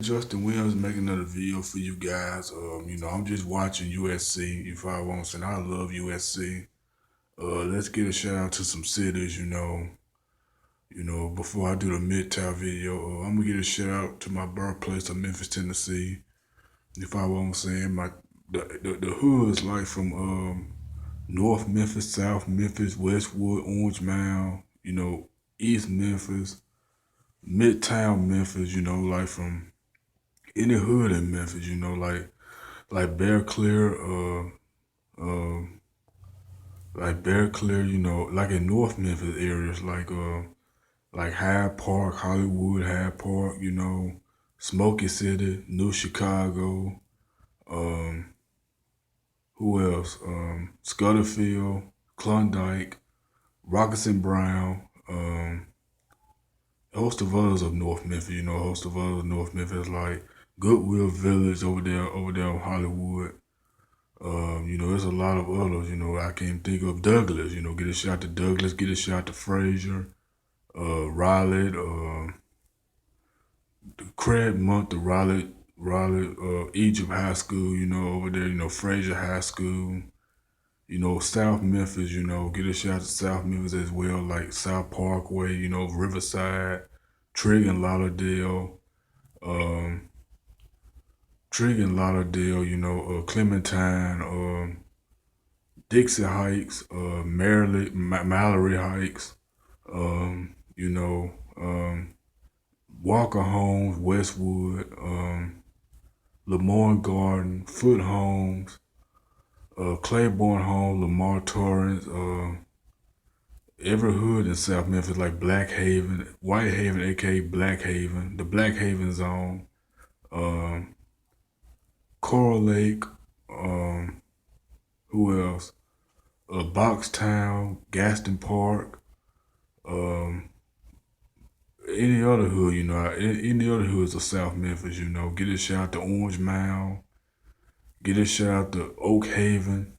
Justin Williams making another video for you guys. I'm just watching USC. You follow what I'm saying? I love USC. Let's get a shout out to some cities, before I do the Midtown video, I'm gonna get a shout out to my birthplace of Memphis, Tennessee. You follow what I'm saying? The hood is like from North Memphis, South Memphis, Westwood, Orange Mound, East Memphis, Midtown Memphis, like from any hood in Memphis, like Bear Clear, uh, like Bear Clear, like in North Memphis areas, like Hyde Park, Hollywood, Hyde Park, Smoky City, New Chicago, um, who else? Scudderfield, Klondike, Rocketson Brown, a host of others of North Memphis, a host of others of North Memphis, like Goodwill Village over there in Hollywood. There's a lot of others, I can't think of Douglas, get a shot to Douglas, get a shot to Frazier, Raleigh, Craigmont, the Raleigh, Egypt High School, over there, Frazier High School, South Memphis, get a shot to South Memphis as well, like South Parkway, Riverside, Trigg and Lauderdale, um, Clementine, Dixie Heights, Mallory Heights, um, you know, um, Walker Homes, Westwood, Lemoyne Garden, Foot Homes, Claiborne Home, Lamar Torrance, every hood in South Memphis, like Black Haven, White Haven, aka Black Haven, the Black Haven Zone, um, Coral Lake, um, who else? Boxtown, Gaston Park, um, any other hood, any other hoods of South Memphis, get a shout out to Orange Mound, get a shout out to Oak Haven,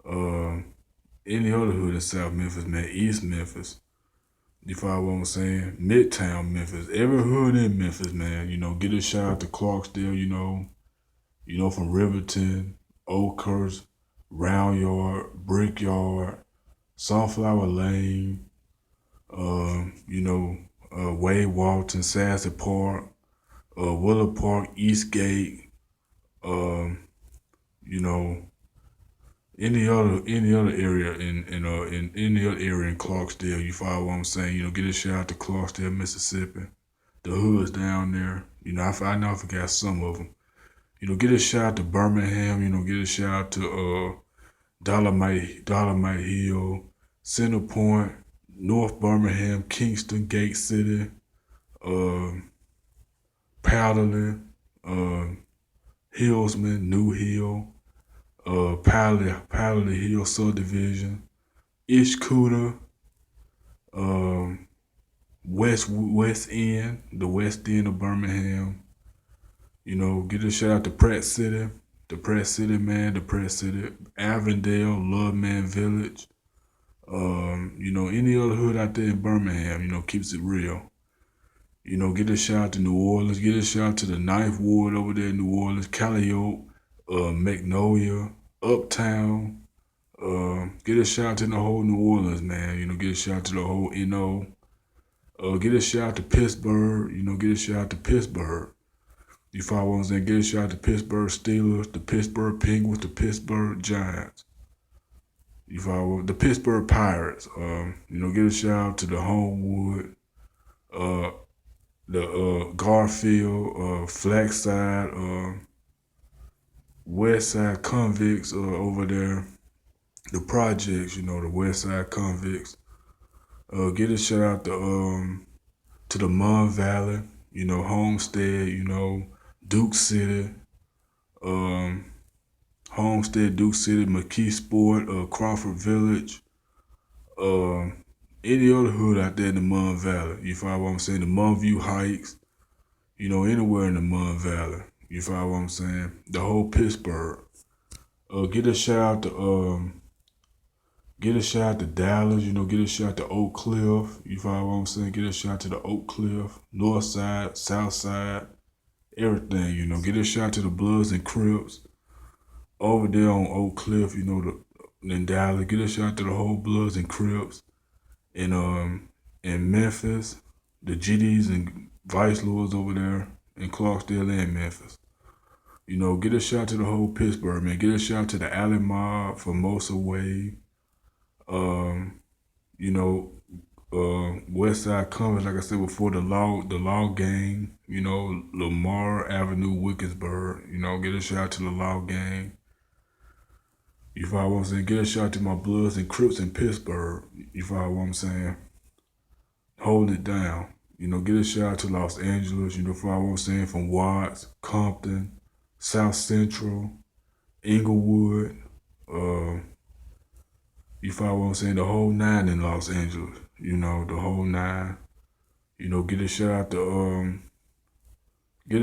any other hood in South Memphis, man, East Memphis. You follow what I'm saying? Midtown Memphis, every hood in Memphis, man, get a shout out to Clarksdale, from Riverton, Oakhurst, Round Yard, Brickyard, Sunflower Lane, Wade Walton, Sassy Park, Willow Park, Eastgate, um, you know, any other area in any other area in Clarksdale. You follow what I'm saying? Get a shout out to Clarksdale, Mississippi. The hoods down there. I know I forgot some of them. Get a shout out to Birmingham. Get a shout out to Dolomite Hill, Center Point, North Birmingham, Kingston, Gate City, uh, Powderly, uh, Hillsman, New Hill, Powderly Hill Subdivision, Ishkuta, um, West End, the West End of Birmingham. Get a shout out to Pratt City, the Pratt City, Avondale, Loveman Village. Any other hood out there in Birmingham, keeps it real. Get a shout out to New Orleans, get a shout out to the Ninth Ward over there in New Orleans, Calliope, Magnolia, Uptown. Get a shout out to the whole New Orleans, man. Get a shout out to the whole NO. Get a shout out to Pittsburgh, get a shout out to Pittsburgh. You follow what I'm saying? Get a shout out to Pittsburgh Steelers, the Pittsburgh Penguins, the Pittsburgh Giants. You follow the Pittsburgh Pirates. Get a shout out to the Homewood, the Garfield, Flagside, West Side Convicts over there, the projects, the West Side Convicts. Get a shout out to the Mon Valley, Homestead, Duke City, um, Homestead, Duke City, McKee Sport, Crawford Village, any other hood out there in the Mon Valley. You follow what I'm saying? The Monview Heights, anywhere in the Mon Valley. You follow what I'm saying? The whole Pittsburgh. Get a shout out to Dallas, get a shout out to Oak Cliff. You follow what I'm saying? Get a shout out to the Oak Cliff, North Side, South Side, everything, get a shout out to the Bloods and Crips over there on Oak Cliff, in Dallas. Get a shout out to the whole Bloods and Crips in Memphis, the GDs and Vice Lords over there in Clarksdale and Memphis. Get a shout out to the whole Pittsburgh, man. Get a shout out to the Alley Mob, Formosa Way, um, you know, West Side Conference, like I said before, the Law Gang, Lamar Avenue, Wickensburg, get a shout out to the Law Gang. You follow what I'm saying? Get a shout out to my Bloods and Crips in Pittsburgh. You follow what I'm saying? Hold it down. Get a shout out to Los Angeles, follow what I'm saying? From Watts, Compton, South Central, Inglewood, you follow what I'm saying? The whole nine in Los Angeles, the whole nine. Get a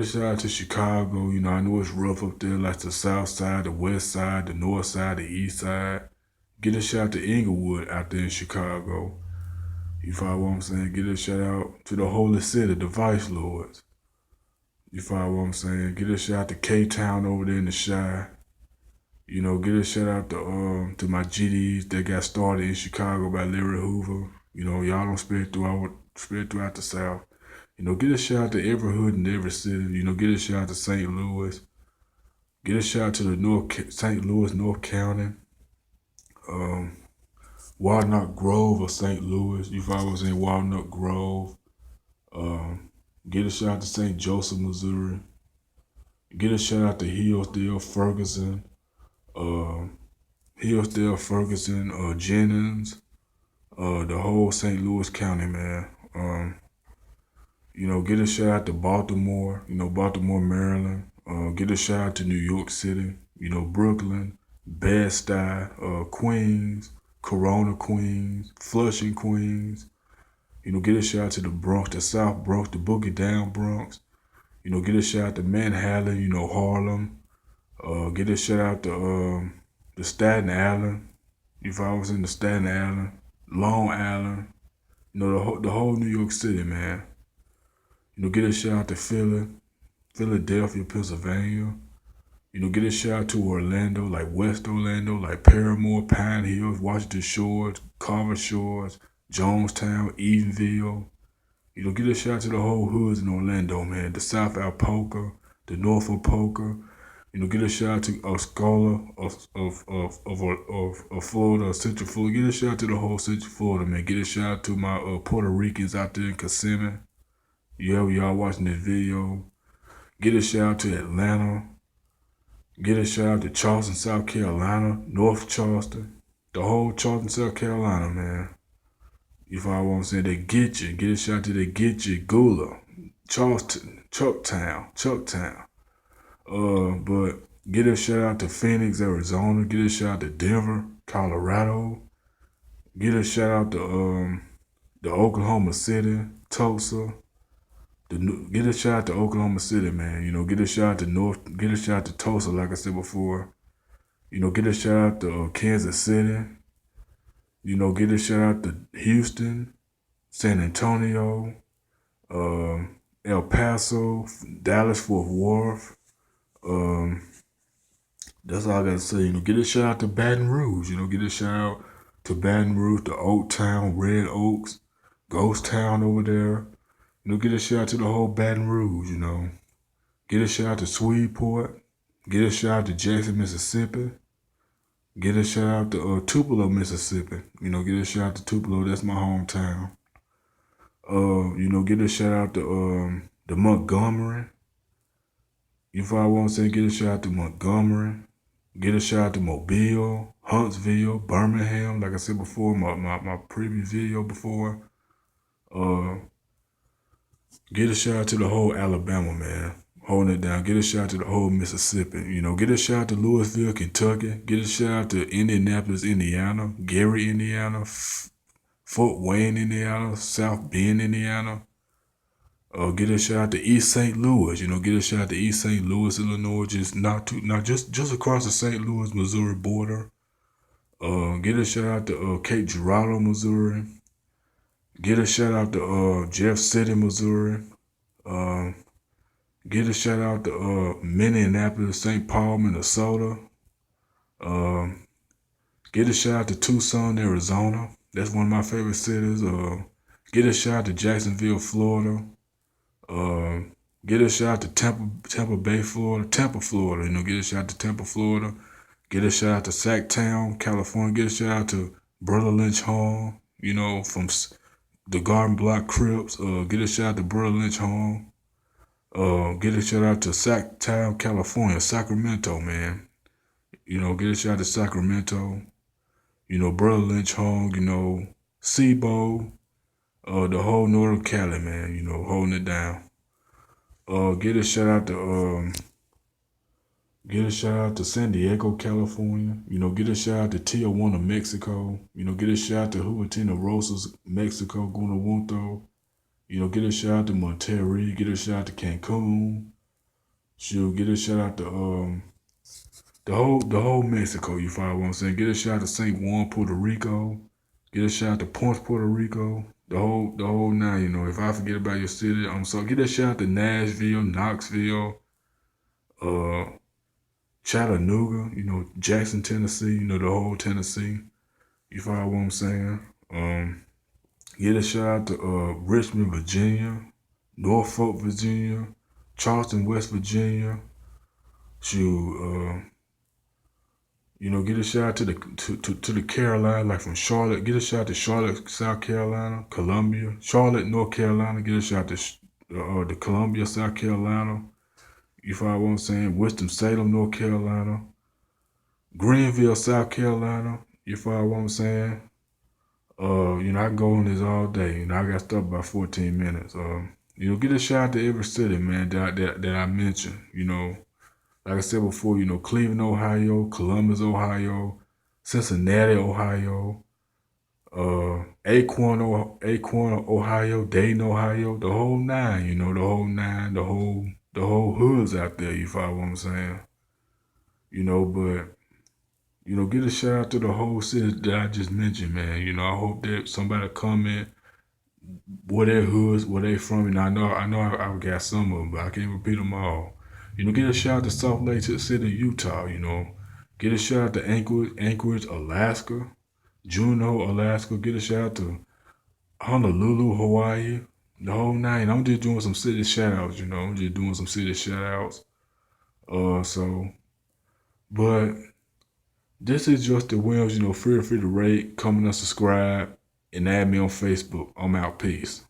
shout out to Chicago. I know it's rough up there, like the south side, the west side, the north side, the east side. Get a shout out to Inglewood out there in Chicago. You follow what I'm saying? Get a shout out to the Holy City, the Vice Lords. You follow what I'm saying? Get a shout out to K-Town over there in the Chi. Get a shout out to my GDs that got started in Chicago by Larry Hoover. Y'all don't spread throughout the South. Get a shout out to every hood and every city. Get a shout out to St. Louis. Get a shout out to the St. Louis, North County. Walnut Grove of St. Louis. You follow what I'm saying? Walnut Grove. Get a shout out to St. Joseph, Missouri. Get a shout out to Hillsdale, Ferguson. Jennings. The whole St. Louis County, man. Get a shout out to Baltimore, Baltimore, Maryland. Get a shout out to New York City, Brooklyn, Bed-Stuy, Queens, Corona, Queens, Flushing, Queens. Get a shout out to the Bronx, the South Bronx, the Boogie Down Bronx. Get a shout out to Manhattan, Harlem. Get a shout out to the Staten Island. If I was in the Staten Island, Long Island, the whole New York City, man. Get a shout out to Philadelphia, Pennsylvania. Get a shout out to Orlando, like West Orlando, like Paramore, Pine Hills, Washington Shores, Carver Shores, Jonestown, Edenville. Get a shout out to the whole hoods in Orlando, man. The South Apopka, the North Apopka. Get a shout out to Osceola of Florida, Central Florida. Get a shout out to the whole Central Florida, man. Get a shout out to my Puerto Ricans out there in Kissimmee. Y'all watching this video. Get a shout out to Atlanta. Get a shout out to Charleston, South Carolina, North Charleston, the whole Charleston, South Carolina, man. You follow what I'm saying? They get you. Get a shout out to they get you, Gula, Charleston, Chucktown. But get a shout out to Phoenix, Arizona. Get a shout out to Denver, Colorado. Get a shout out to the Oklahoma City, Tulsa. Get a shout out to Oklahoma City, man. Get a shout out to get a shout out to Tulsa, like I said before. Get a shout out to Kansas City. Get a shout out to Houston, San Antonio, El Paso, Dallas, Fort Worth. That's all I gotta say. Get a shout out to Baton Rouge. Get a shout out to Baton Rouge, to Oak Town, Red Oaks, Ghost Town over there. Get a shout out to the whole Baton Rouge. Get a shout out to Sweetport. Get a shout out to Jackson, Mississippi. Get a shout out to Tupelo, Mississippi. Get a shout out to Tupelo. That's my hometown. Get a shout out to Montgomery. You follow what I'm saying? Get a shout out to Montgomery. Get a shout out to Mobile, Huntsville, Birmingham. Like I said before, my previous video before. Get a shout out to the whole Alabama, man. Holding it down. Get a shout out to the whole Mississippi. Get a shout out to Louisville, Kentucky. Get a shout out to Indianapolis, Indiana. Gary, Indiana. Fort Wayne, Indiana. South Bend, Indiana. Get a shout out to East St. Louis. Get a shout out to East St. Louis, Illinois. Just across the St. Louis, Missouri border. Get a shout out to Cape Girardeau, Missouri. Get a shout out to Jeff City, Missouri. Get a shout out to Minneapolis, St. Paul, Minnesota. Get a shout out to Tucson, Arizona. That's one of my favorite cities. Get a shout out to Jacksonville, Florida. Uh, get a shout out to Tampa Bay, Florida. Tampa, Florida. Get a shout out to Tampa, Florida. Get a shout out to Sacktown, California. Get a shout out to Brother Lynch Hall. From the Garden Block Crips. Get a shout out to Brother Lynch Hall. Get a shout out to Sacktown, California, Sacramento, man. Get a shout out to Sacramento. Brother Lynch Hall, SIBO, the whole Northern Cali, man, holding it down. Get a shout out to San Diego, California. Get a shout out to Tijuana, Mexico. Get a shout out to Juventina Rosas, Mexico, Guanajuato. Get a shout out to Monterrey. Get a shout out to Cancun. Get a shout out to the whole Mexico. You follow what I'm saying? Get a shout out to St. Juan, Puerto Rico. Get a shout out to Ponce, Puerto Rico. The whole nine. If I forget about your city, I'm sorry. Get a shout out to Nashville, Knoxville, Chattanooga. Jackson, Tennessee. The whole Tennessee. You follow what I'm saying? Get a shout out to Richmond, Virginia, Norfolk, Virginia, Charleston, West Virginia. Get a shout out to the Carolina, like from Charlotte. Get a shout out to Charlotte, South Carolina, Columbia, Charlotte, North Carolina. Get a shout out to Columbia, South Carolina. You follow what I'm saying? Winston-Salem, North Carolina, Greenville, South Carolina. You follow what I'm saying? I go on this all day. I got stuff about 14 minutes. Get a shout out to every city, man, that I mentioned. Like I said before, Cleveland, Ohio, Columbus, Ohio, Cincinnati, Ohio, Acorn, Ohio, Dayton, Ohio, the whole nine, the whole hoods out there, you follow what I'm saying? But get a shout out to the whole city that I just mentioned, man. I hope that somebody comment where their hoods, where they from. And I know I've got some of them, but I can't repeat them all. Get a shout out to Salt Lake City, Utah. Get a shout out to Anchorage, Alaska, Juneau, Alaska. Get a shout out to Honolulu, Hawaii, the whole nine. I'm just doing some city shout outs. I'm just doing some city shout outs. But this is Justin Williams. Feel free to rate, comment, and subscribe, and add me on Facebook. I'm out. Peace.